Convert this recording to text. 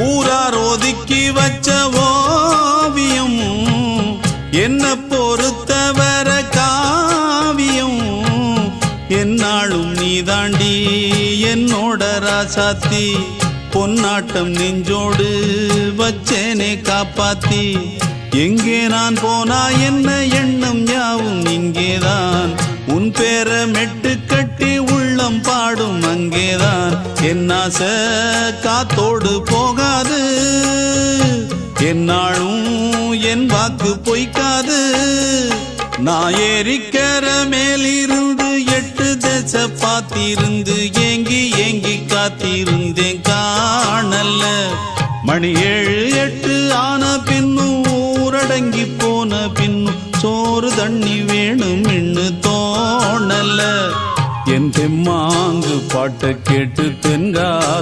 ஊரார் ஒதுக்கி வச்ச ஓவியம் என்ன பொறுத்தவர காவியம் என்னாலும் நீதாண்டி என்னோட ராசாத்தி பொன்னாட்டம் நெஞ்சோடு வச்சேனே காப்பாத்தி எங்கே நான் போனா என்ன எண்ணம் யாவும் இங்கேதான் உன் பேர மெட்டு கட்டி உள்ளம் பாடும் அங்கேதான் என் ஆசை காத்தோடு போகாது என்னாலும் என் வாக்கு பொய்க்காது நான் ஏறிக்கிற மேலிருந்து 8 தேச பார்த்திருந்து ஏங்கி ஏங்கி காத்திருந்தேன் காணல்ல மணி 7 8 ஆன பின்னும் ஊரடங்கி போன பின்னும் சோறு தண்ணி வேணும் இன்னு தோணல்ல என் தெம்மாங்கு பாட்டை கேட்டு தென்கா